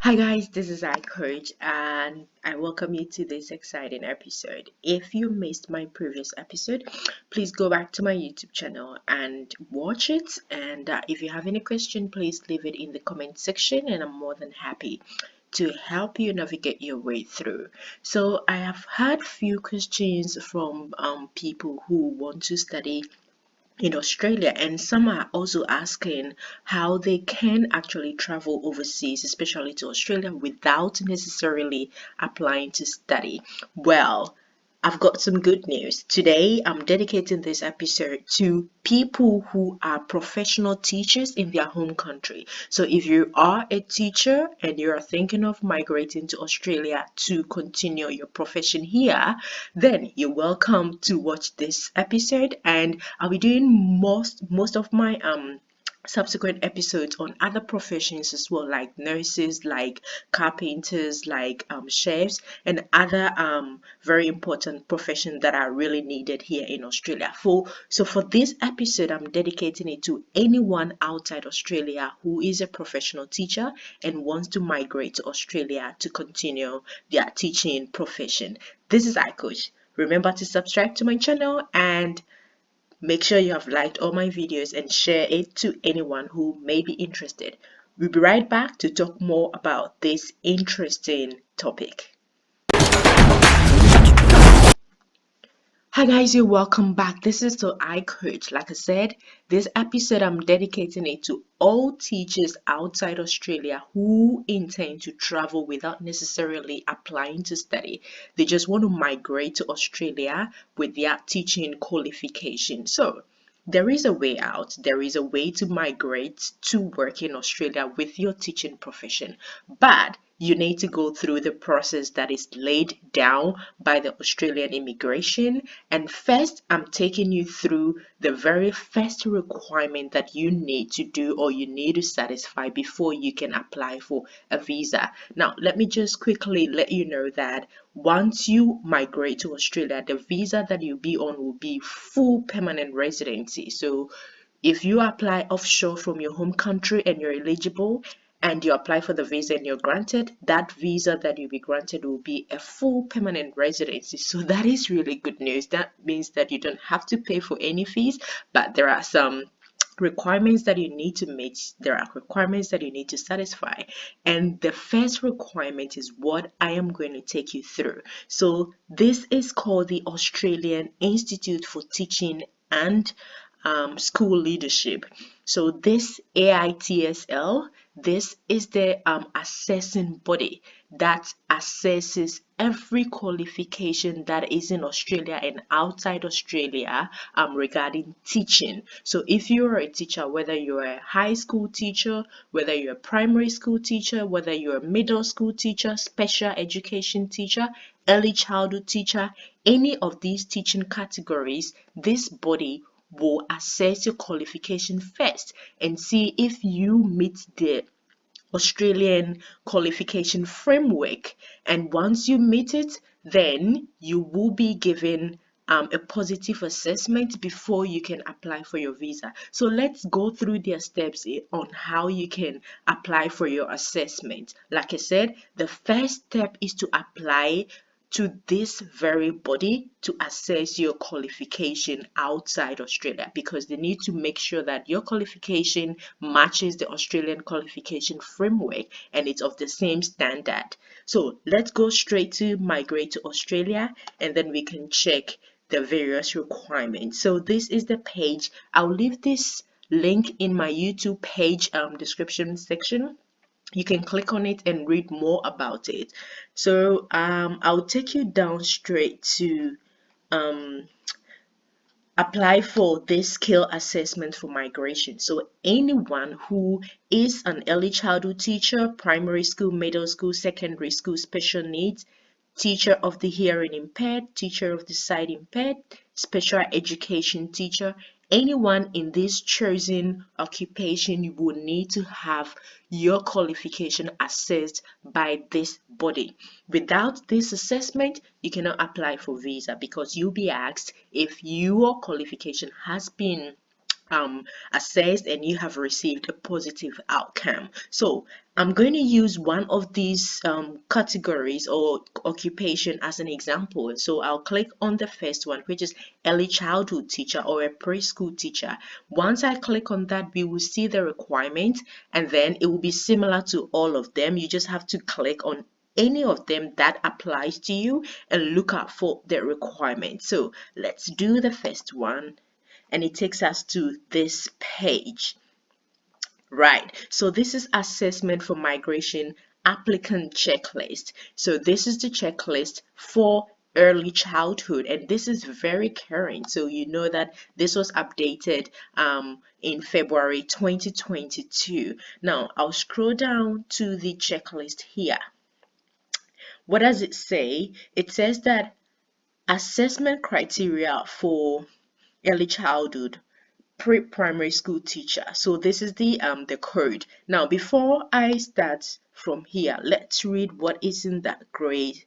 Hi guys, this is iCoach and I welcome you to this exciting episode. If you missed my previous episode, please go back to my YouTube channel and watch it. And if you have any question, please leave it in the comment section and I'm more than happy to help you navigate your way through. So I have had few questions from people who want to study in Australia, and some are also asking how they can actually travel overseas, especially to Australia, without necessarily applying to study. Well, I've got some good news. Today, I'm dedicating this episode to people who are professional teachers in their home country. So, if you are a teacher and you're thinking of migrating to Australia to continue your profession here, then you're welcome to watch this episode. And I'll be doing most of my subsequent episodes on other professions as well, like nurses, like carpenters, like chefs, and other very important professions that are really needed here in Australia. For this episode, I'm dedicating it to anyone outside Australia who is a professional teacher and wants to migrate to Australia to continue their teaching profession. This is iCoach. Remember to subscribe to my channel and make sure you have liked all my videos and share it to anyone who may be interested. We'll be right back to talk more about this interesting topic. Hi guys, you're welcome back. This is the iCoach. Like I said, this episode I'm dedicating it to all teachers outside Australia who intend to travel without necessarily applying to study. They just want to migrate to Australia with their teaching qualification. So there is a way out. There is a way to migrate to work in Australia with your teaching profession. But you need to go through the process that is laid down by the Australian immigration. And first, I'm taking you through the very first requirement that you need to do or you need to satisfy before you can apply for a visa. Now, let me just quickly let you know that once you migrate to Australia, the visa that you'll be on will be full permanent residency. So if you apply offshore from your home country and you're eligible and you apply for the visa and you're granted, that visa that you'll be granted will be a full permanent residency. So that is really good news. That means that you don't have to pay for any fees, but there are some requirements that you need to meet. There are requirements that you need to satisfy, and the first requirement is what I am going to take you through. So this is called the Australian Institute for Teaching and School Leadership. So this AITSL, this is the assessing body that assesses every qualification that is in Australia and outside Australia regarding teaching. So if you're a teacher, whether you're a high school teacher, whether you're a primary school teacher, whether you're a middle school teacher, special education teacher, early childhood teacher, any of these teaching categories, this body will assess your qualification first and see if you meet the Australian qualification framework. And once you meet it, then you will be given a positive assessment before you can apply for your visa. So let's go through their steps on how you can apply for your assessment. Like I said, the first step is to apply to this very body to assess your qualification outside Australia, because they need to make sure that your qualification matches the Australian qualification framework and it's of the same standard. So let's go straight to Migrate to Australia and then we can check the various requirements. So this is the page. I'll leave this link in my YouTube page description section. You can click on it and read more about it. So I'll take you down straight to um, apply for this skill assessment for migration. So anyone who is an early childhood teacher, primary school, middle school, secondary school, special needs, teacher of the hearing impaired, teacher of the sight impaired, special education teacher, anyone in this chosen occupation, you will need to have your qualification assessed by this body. Without this assessment, you cannot apply for visa because you'll be asked if your qualification has been assessed and you have received a positive outcome. So I'm going to use one of these categories or occupation as an example. So I'll click on the first one, which is early childhood teacher or a preschool teacher. Once I click on that, we will see the requirement, and then it will be similar to all of them. You just have to click on any of them that applies to you and look out for the requirement. So let's do the first one, and it takes us to this page. Right, so this is assessment for migration applicant checklist. So this is the checklist for early childhood, and this is very current. So you know that this was updated in February 2022. Now I'll scroll down to the checklist here. What does it say? It says that assessment criteria for early childhood pre-primary school teacher. So this is the code. Now before I start from here, let's read what is in that gray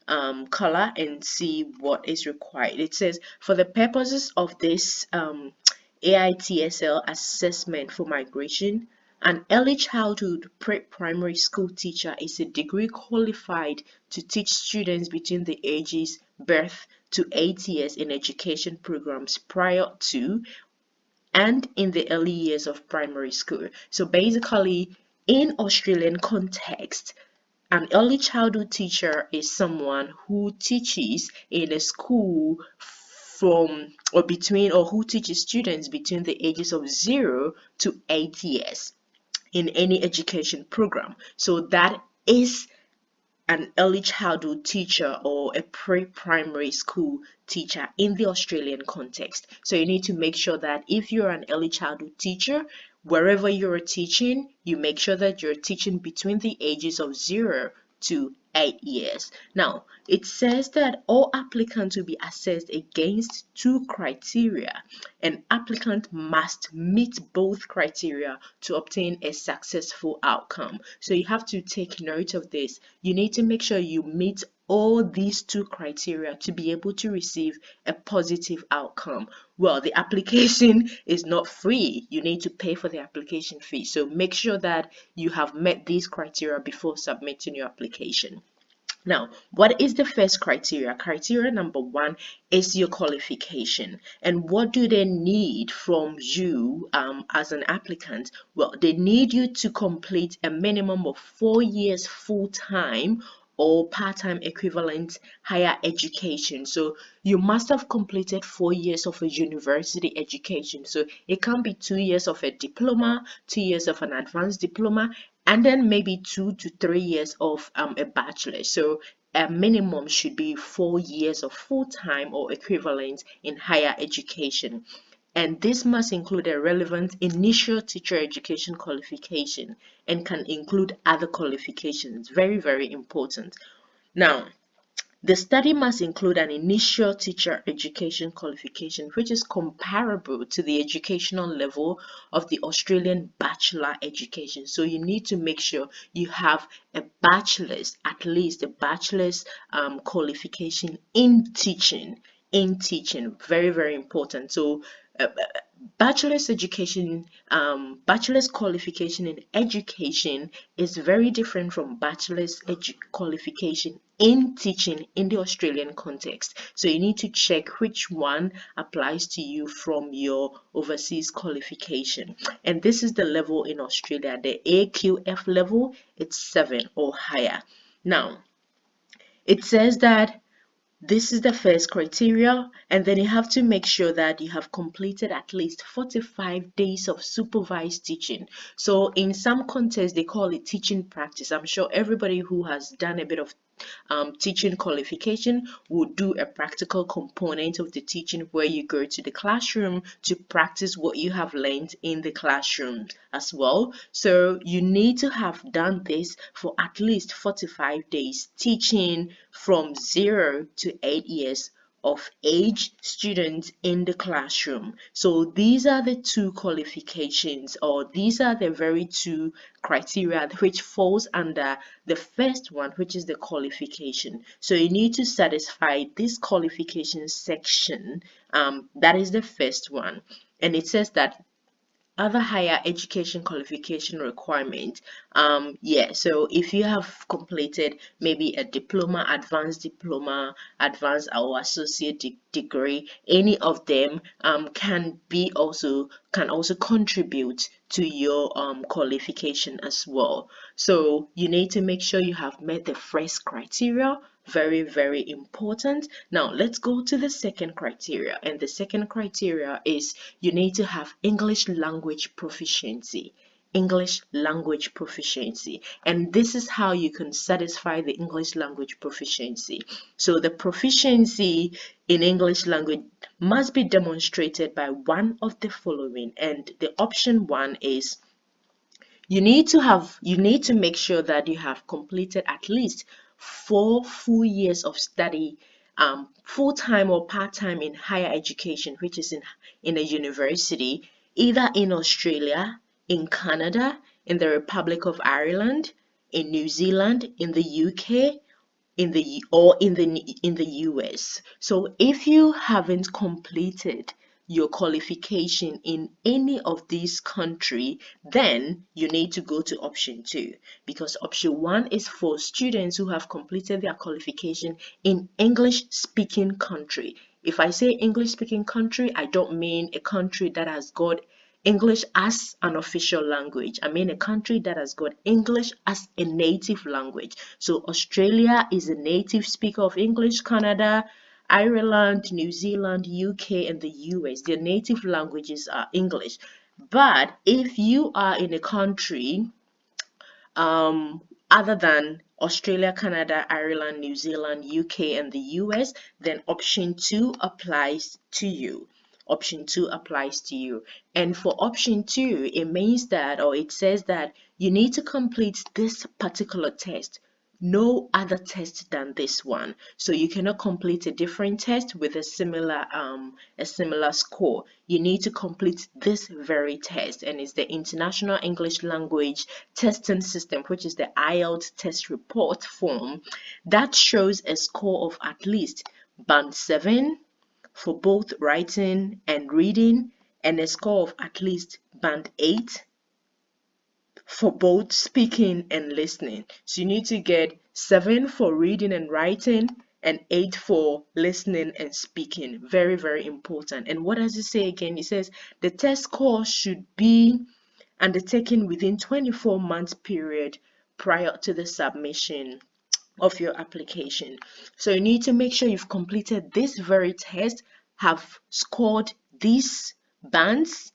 color and see what is required. It says, for the purposes of this AITSL assessment for migration, an early childhood pre-primary school teacher is a degree qualified to teach students between the ages birth to 8 years in education programs prior to and in the early years of primary school. So basically, in Australian context, an early childhood teacher is someone who teaches in a school from or between or who teaches students between the ages of 0 to 8 years in any education program. So that is an early childhood teacher or a pre-primary school teacher in the Australian context. So you need to make sure that if you're an early childhood teacher, wherever you're teaching, you make sure that you're teaching between the ages of 0 to 8 years. Now, it says that all applicants will be assessed against two criteria. An applicant must meet both criteria to obtain a successful outcome. So you have to take note of this. You need to make sure you meet all these two criteria to be able to receive a positive outcome. Well, the application is not free. You need to pay for the application fee. So make sure that you have met these criteria before submitting your application. Now, what is the first criteria? Criteria number one is your qualification. And what do they need from you as an applicant? Well, they need you to complete a minimum of 4 years full-time or part-time equivalent higher education. So you must have completed 4 years of a university education. So it can be 2 years of a diploma, 2 years of an advanced diploma, and then maybe 2 to 3 years of a bachelor. So a minimum should be 4 years of full-time or equivalent in higher education. And this must include a relevant initial teacher education qualification and can include other qualifications. Very, very important. Now, the study must include an initial teacher education qualification which is comparable to the educational level of the Australian bachelor education. So you need to make sure you have a bachelor's, at least a bachelor's qualification in teaching. Very, very important. So bachelor's education, bachelor's qualification in education is very different from bachelor's qualification in teaching in the Australian context. So you need to check which one applies to you from your overseas qualification. And this is the level in Australia. The AQF level, it's 7 or higher. Now, it says that this is the first criteria, and then you have to make sure that you have completed at least 45 days of supervised teaching. So in some contexts, they call it teaching practice. I'm sure everybody who has done a bit of teaching qualification will do a practical component of the teaching where you go to the classroom to practice what you have learned in the classroom as well. So you need to have done this for at least 45 days teaching from 0 to 8 years of age students in the classroom. So these are the two qualifications, or these are the very two criteria which falls under the first one, which is the qualification. So you need to satisfy this qualification section. That is the first one. And it says that other higher education qualification requirement. Yeah, so if you have completed maybe a diploma, advanced or associate degree, any of them can also contribute to your qualification as well. So you need to make sure you have met the first criteria. Very, very important. Now let's go to the second criteria, and the second criteria is you need to have English language proficiency. English language proficiency, and this is how you can satisfy the English language proficiency. So the proficiency in English language must be demonstrated by one of the following, and the option one is you need to make sure that you have completed at least 4 full years of study, full-time or part-time in higher education, which is in a university, either in Australia, in Canada, in the Republic of Ireland, in New Zealand, in the UK, in the US. So if you haven't completed your qualification in any of these country, then you need to go to option 2, because option 1 is for students who have completed their qualification in English speaking country. If I say English speaking country, I don't mean a country that has got English as an official language. I mean a country that has got English as a native language. So Australia is a native speaker of English, Canada, Ireland, New Zealand, UK, and the US. Their native languages are English. But if you are in a country other than Australia, Canada, Ireland, New Zealand, UK, and the US, then option 2 applies to you. Option 2 applies to you. And for option 2, it means that, or it says that you need to complete this particular test. No other test than this one. So you cannot complete a different test with a similar score. You need to complete this very test, and it's the International English Language Testing System, which is the IELTS test report form that shows a score of at least band 7 for both writing and reading, and a score of at least band 8 for both speaking and listening. So you need to get 7 for reading and writing and 8 for listening and speaking. Very, very important. And what does it say again? It says the test course should be undertaken within 24 months period prior to the submission of your application. So you need to make sure you've completed this very test, have scored these bands,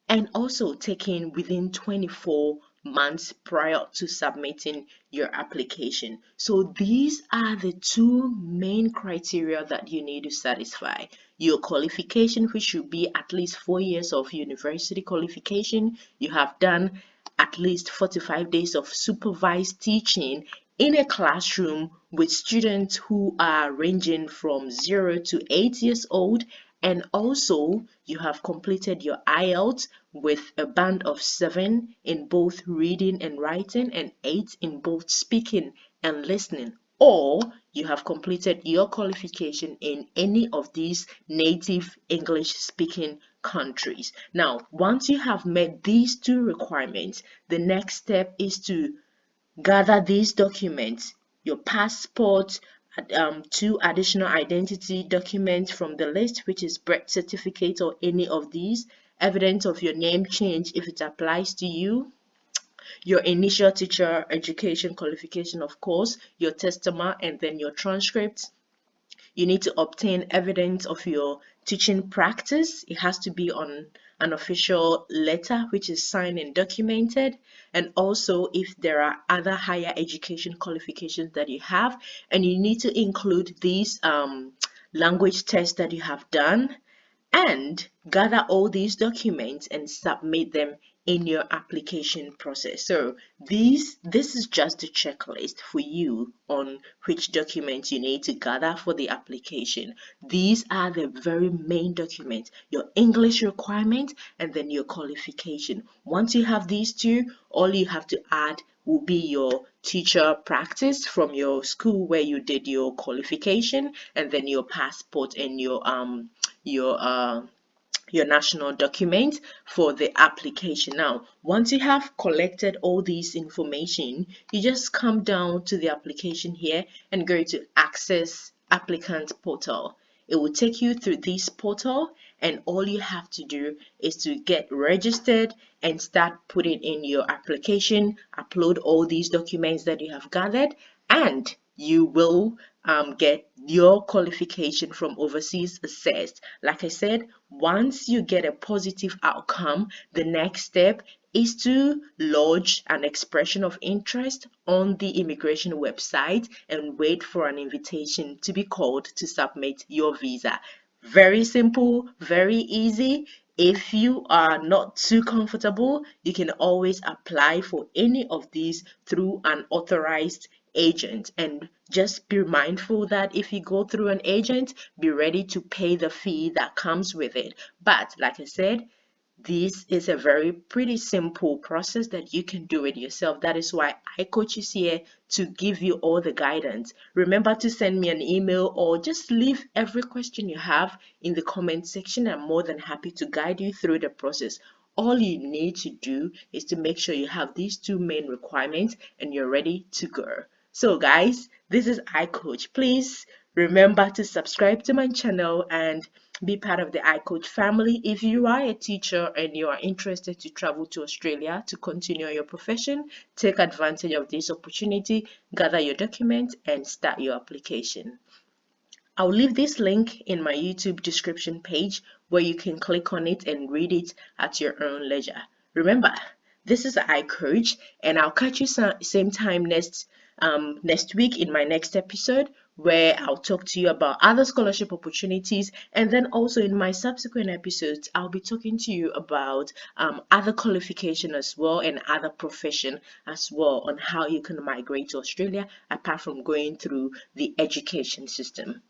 and also taken within 24 months prior to submitting your application. So these are the two main criteria that you need to satisfy. Your qualification, which should be at least 4 years of university qualification. You have done at least 45 days of supervised teaching in a classroom with students who are ranging from 0 to 8 years old, and also you have completed your IELTS with a band of 7 in both reading and writing and 8 in both speaking and listening, or you have completed your qualification in any of these native English speaking countries. Now, once you have met these two requirements, the next step is to gather these documents: your passport, 2 additional identity documents from the list, which is birth certificate or any of these, evidence of your name change if it applies to you, your initial teacher education qualification, of course, your testament, and then your transcripts. You need to obtain evidence of your teaching practice. It has to be on an official letter which is signed and documented. And also, if there are other higher education qualifications that you have, and you need to include these language tests that you have done, and gather all these documents and submit them in your application process. So this is just a checklist for you on which documents you need to gather for the application. These are the very main documents: your English requirement and then your qualification. Once you have these two, all you have to add will be your teacher practice from your school where you did your qualification, and then your passport and your your national document for the application. Now, once you have collected all these information, you just come down to the application here and go to Access Applicant Portal. It will take you through this portal, and all you have to do is to get registered and start putting in your application, upload all these documents that you have gathered, and you will get your qualification from overseas assessed. Like I said, once you get a positive outcome, the next step is to lodge an expression of interest on the immigration website and wait for an invitation to be called to submit your visa. Very simple, very easy. If you are not too comfortable, you can always apply for any of these through an authorized agent. And just be mindful that if you go through an agent, be ready to pay the fee that comes with it. But like I said, this is a very pretty simple process that you can do it yourself. That is why iCoach is here to give you all the guidance. Remember to send me an email or just leave every question you have in the comment section. I'm more than happy to guide you through the process. All you need to do is to make sure you have these two main requirements and you're ready to go. So guys, this is iCoach. Please remember to subscribe to my channel and be part of the iCoach family. If you are a teacher and you are interested to travel to Australia to continue your profession, take advantage of this opportunity, gather your documents, and start your application. I'll leave this link in my YouTube description page where you can click on it and read it at your own leisure. Remember, this is iCoach, and I'll catch you same time next week in my next episode, where I'll talk to you about other scholarship opportunities, and then also in my subsequent episodes I'll be talking to you about other qualification as well and other profession as well on how you can migrate to Australia apart from going through the education system.